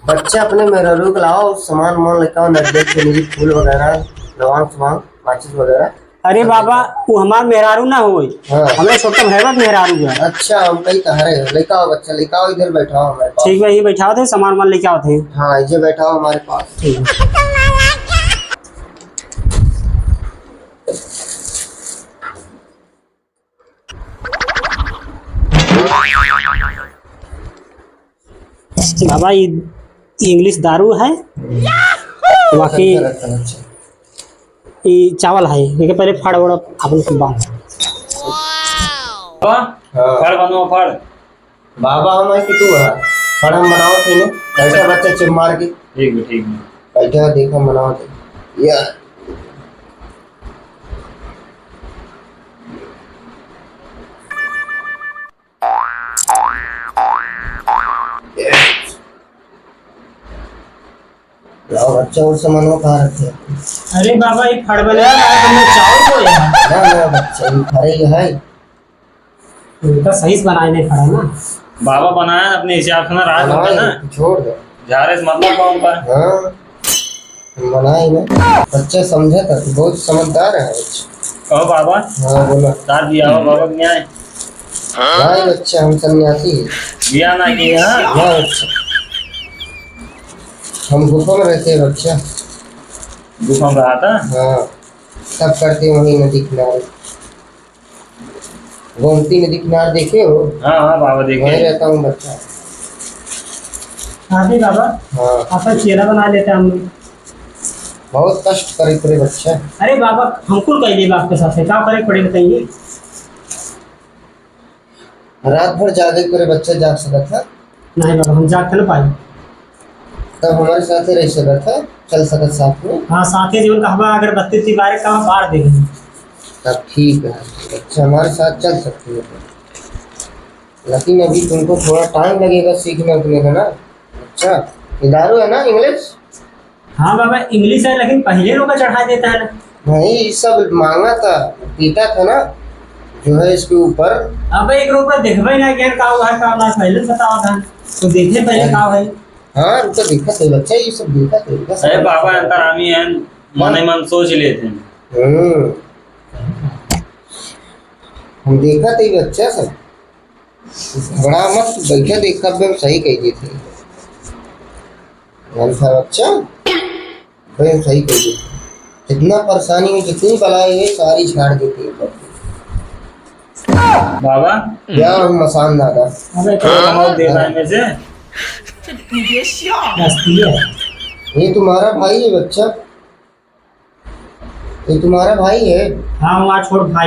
बच्चे अपने मेहरारू को लाओ, सामान मान लेके आओ, नजदीक के लिए फूल वगैरह, लवांग सामान, माचिस वगैरह। अरे बाबा वो हमार मेहरारू ना होई। हाँ। हमें छोटा भैया मेहरारू है। अच्छा हम कहीं कह रहे हो, लेके आओ बच्चा, लेके आओ, इधर बैठाओ हमारे पास। ठीक है, ये बैठा थे, सामान वामान लेके आओ थे। हाँ ये बैठाओ हमारे पास। ठीक है। बाबा ये इंग्लिश दारू है, बाकी ये चावल है। देखिए पहले फाड़ वड़ अपन बात। फड़ बनो फड़। बाबा हम है कि तू है? फड़ हम बनाओ थे ने, ऐसा बच्चा चिप मार के। ठीक है ठीक है। बैठा देखो बनाओ थे या लाओ बच्चा और सामान खा रखे। अरे बाबा ये फाड़ बना तुमने चावल को यार। ना बच्चा ये खा ही है। तो सही से बनाए नहीं फाड़ा ना। बाबा बनाया ना अपने हिसाब से ना, राज होगा ना, छोड़ दो। झारे से मतलब कौन पर। हाँ हम बनाए ना, बच्चा समझा था, बहुत समझदार है बच्चा। कहो बाबा। हाँ बोलो। तार दिया हो बाबा के न्याय। भाई बच्चा हम सन्यासी है। दिया ना कि हाँ। हाँ बच्चा हम गुफा में रहते हैं बच्चा। गुफा में रहा था। हाँ सब करते वही नदी किनारे, गोमती नदी किनारे देखे हो? हाँ हाँ बाबा देखे। वहीं रहता हूँ बच्चा। हाँ बाबा हाँ आपका चेहरा बना लेते हम लोग। बहुत कष्ट करे पड़े बच्चा। अरे बाबा हमको कह दिए आपके साथ है, क्या करे पड़े बताइए। रात भर जागे करे बच्चा जाग सका था, नहीं बाबा हम जाग ना पाए। तब हमारे साथ ही रह सका था, चल सका साथ में। हाँ साथी जीवन कहवा अगर 32 तिवारी का बाढ़ देंगे। तब ठीक है बच्चा हमारे साथ चल सकती है, लेकिन अभी तुमको थोड़ा टाइम लगेगा सीखने उखने का ना। अच्छा ये दारू है ना इंग्लिश? हाँ बाबा इंग्लिश है लेकिन पहले लोग चढ़ा देता है ना। नहीं ये सब मांगा था, पीता था ना जो है इसके ऊपर। अब एक रुपये देखबे ना ज्ञान का हुआ है का ना पहले बताओ था, तो देखे पहले का है। हाँ रुको देखा तो बच्चा ये सब देखा तो। अरे बाबा अंतरामी है, मन ही मन सोच लेते हैं। हम देखा तो ये बच्चा सब बड़ा मत बैठा, देखा हम सही कह दिए थे था बच्चा, भाई हम सही कह दिए थे। जितना परेशानी में जितनी बलाई है सारी झाड़ देती है बाबा क्या हम मसान दादा। अबे बहुत देर है में से। ये तुम्हारा भाई है बच्चा, ये तुम्हारा भाई है। हाँ वहाँ छोड़ भाई।